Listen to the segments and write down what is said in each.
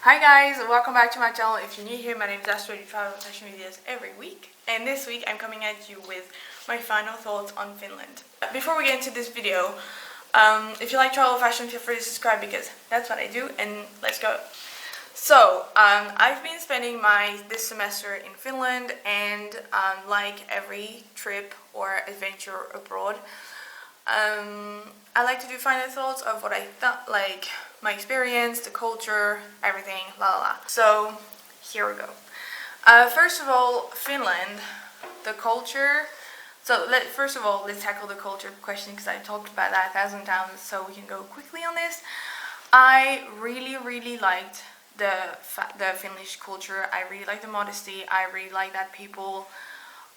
Hi guys, welcome back to my channel. If you're new here, my name is Astrid. I travel fashion videos every week, and this week I'm coming at you with my final thoughts on Finland. Before we get into this video, if you like travel fashion, feel free to subscribe because that's what I do, and let's go. So, I've been spending this semester in Finland, and like every trip or adventure abroad, I like to do final thoughts of what I thought, like my experience, the culture, everything, la la la. So here we go. First of all, Finland, the culture. So first of all, let's tackle the culture question because I've talked about that 1,000 times, so we can go quickly on this. I really liked the Finnish culture. I really like the modesty. I really like that people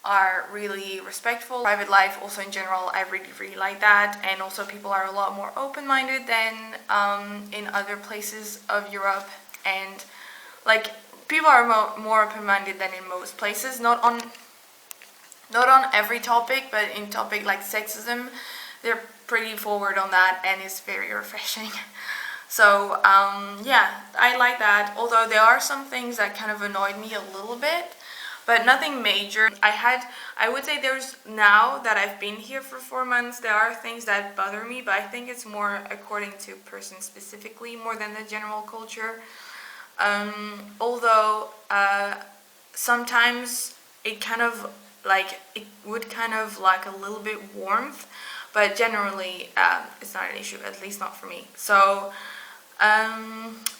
are really respectful. Private life also in general, I really like that, and also people are a lot more open-minded than in other places of Europe, and like people are more open-minded than in most places, not on every topic, but in topic like sexism they're pretty forward on that, and it's very refreshing. So yeah, I like that, although there are some things that kind of annoyed me a little bit, but nothing major. I would say now that I've been here for 4 months, there are things that bother me, but I think it's more according to person specifically more than the general culture. Although sometimes it would kind of lack a little bit warmth, but generally it's not an issue, at least not for me. So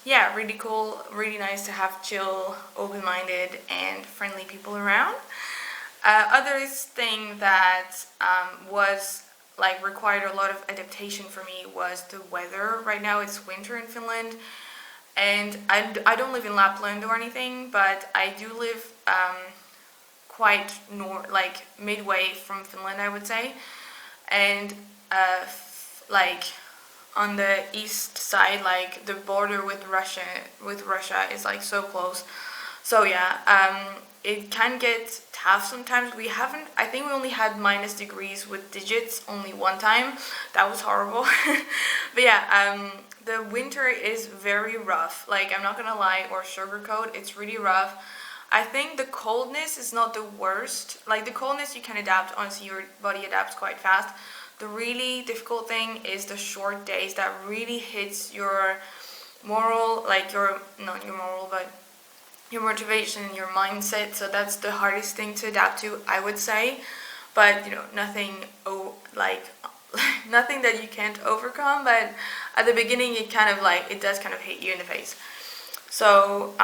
yeah, really cool, really nice to have chill, open-minded and friendly people around. Other thing that was required a lot of adaptation for me was the weather. Right now it's winter in Finland, and I don't live in Lapland or anything, but I do live quite midway from Finland, I would say, and on the east side, like the border with Russia is like so close. So yeah, it can get tough sometimes. I think we only had minus degrees with digits only one time. That was horrible. But yeah, the winter is very rough. Like, I'm not gonna lie or sugarcoat, it's really rough. I think the coldness is not the worst. Like, the coldness you can adapt, honestly, your body adapts quite fast. The really difficult thing is the short days that really hits your moral, not your moral, but your motivation and your mindset. So that's the hardest thing to adapt to, I would say. But nothing nothing that you can't overcome. But at the beginning, it does kind of hit you in the face. So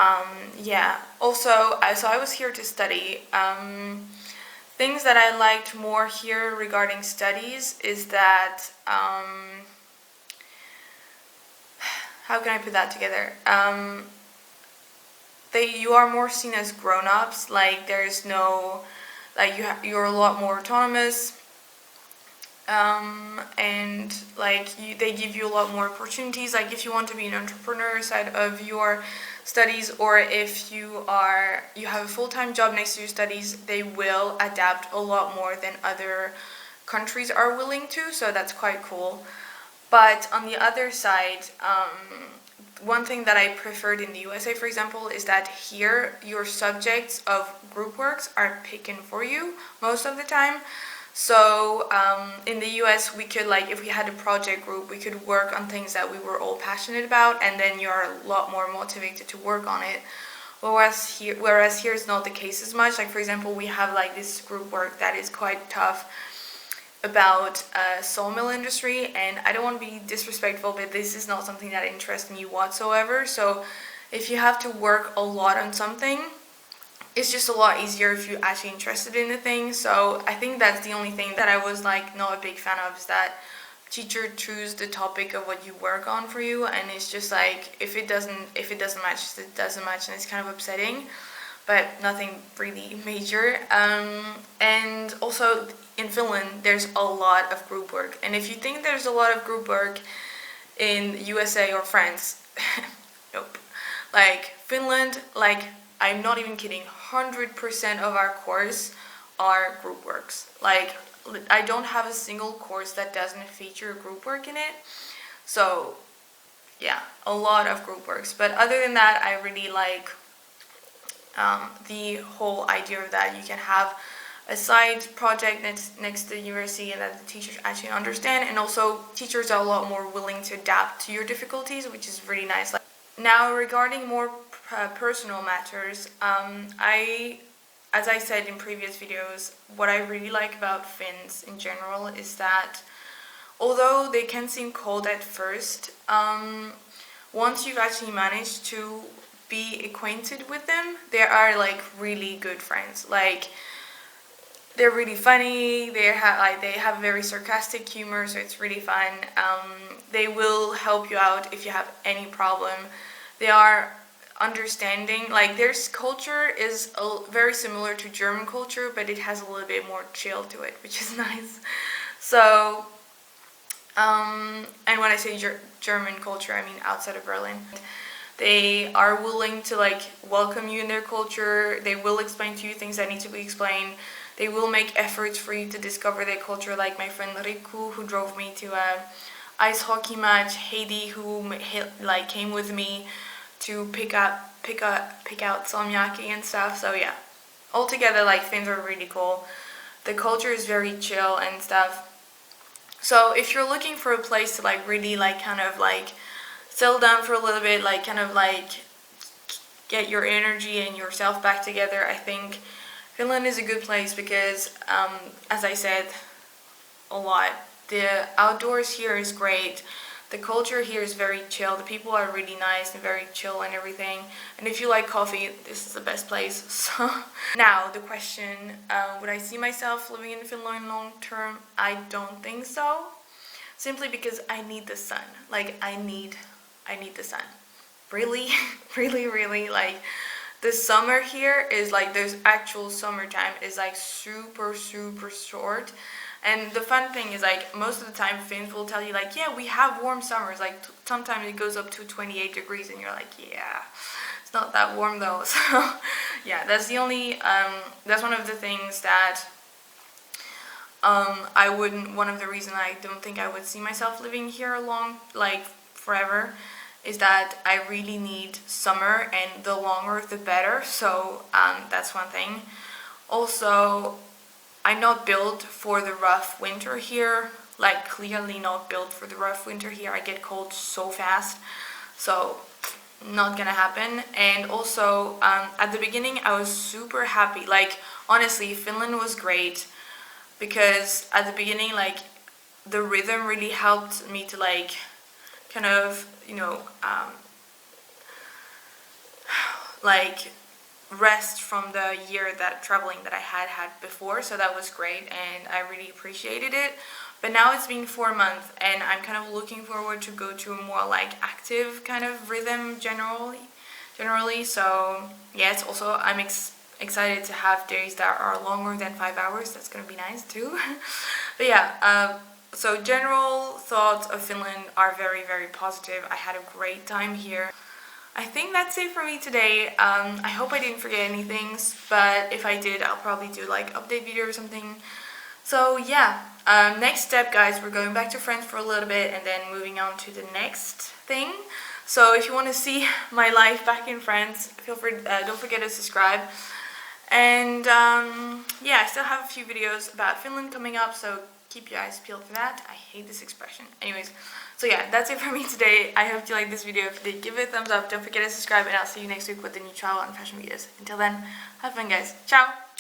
yeah. Also, so I was here to study. Things that I liked more here regarding studies is that, how can I put that together? You are more seen as grown-ups. Like, there's no, you're a lot more autonomous, and they give you a lot more opportunities. Like, if you want to be an entrepreneur side of your studies, or if you have a full-time job next to your studies, they will adapt a lot more than other countries are willing to, so that's quite cool. But on the other side, one thing that I preferred in the USA, for example, is that here your subjects of group works are picked for you most of the time. So in the US, we could, if we had a project group, we could work on things that we were all passionate about, and then you're a lot more motivated to work on it. Whereas here is not the case as much. Like, for example, we have this group work that is quite tough about sawmill industry, and I don't want to be disrespectful, but this is not something that interests me whatsoever. So if you have to work a lot on something, it's just a lot easier if you're actually interested in the thing. So I think that's the only thing that I was not a big fan of, is that teacher choose the topic of what you work on for you, and it's just if it doesn't match, it doesn't match, and it's kind of upsetting, but nothing really major. And also in Finland, there's a lot of group work, and if you think there's a lot of group work in USA or France, nope. Finland, I'm not even kidding, 100% of our course are group works. I don't have a single course that doesn't feature group work in it. So yeah, a lot of group works. But other than that, I really like the whole idea of that you can have a side project next to the university and that the teachers actually understand, and also teachers are a lot more willing to adapt to your difficulties, which is really nice. Now, regarding more personal matters, as I said in previous videos, what I really like about Finns in general is that although they can seem cold at first, once you've actually managed to be acquainted with them, they are like really good friends. Like, they're really funny. They have very sarcastic humor, so it's really fun. They will help you out if you have any problem. They are understanding. Like, their culture is very similar to German culture, but it has a little bit more chill to it, which is nice. So, and when I say German culture, I mean outside of Berlin. They are willing to like welcome you in their culture. They will explain to you things that need to be explained. They will make efforts for you to discover their culture, like my friend Riku, who drove me to a ice hockey match, Heidi, who like came with me to pick out salmiakki and stuff. So yeah, altogether, like, Finns are really cool. The culture is very chill and stuff. So if you're looking for a place to like really like kind of like settle down for a little bit, like kind of like get your energy and yourself back together, I think Finland is a good place because, as I said a lot, the outdoors here is great. The culture here is very chill. The people are really nice and very chill and everything. And if you like coffee, this is the best place. So now the question, would I see myself living in Finland long term? I don't think so. Simply because I need the sun. Like, I need the sun. Really, really, like, the summer here is like, there's actual summertime is like super short. And the fun thing is, like, most of the time Finns will tell you like, yeah, we have warm summers. Like, sometimes it goes up to 28 degrees and you're like, yeah, it's not that warm though. So yeah, that's the only that's one of the things that one of the reasons I don't think I would see myself living here forever, is that I really need summer, and the longer the better. So that's one thing. Also, I'm not built for the rough winter here, like clearly not built for the rough winter here. I get cold so fast, so not gonna happen. And also, at the beginning I was super happy. Like, honestly, Finland was great because at the beginning, like, the rhythm really helped me to like kind of, like rest from the year that traveling that I had before. So that was great and I really appreciated it. But now it's been 4 months and I'm kind of looking forward to go to a more like active kind of rhythm generally. So yeah, it's also, I'm excited to have days that are longer than 5 hours. That's gonna be nice too. But yeah, so general thoughts of Finland are very, very positive. I had a great time here. I think that's it for me today. I hope I didn't forget anything, but if I did, I'll probably do like update video or something. So yeah, next step, guys, we're going back to France for a little bit and then moving on to the next thing. So if you want to see my life back in France, feel free, don't forget to subscribe. And yeah, I still have a few videos about Finland coming up, so keep your eyes peeled for that. I hate this expression. Anyways, so yeah, that's it for me today. I hope you liked this video. If you did, give it a thumbs up. Don't forget to subscribe, and I'll see you next week with the new travel and fashion videos. Until then, have fun, guys. Ciao!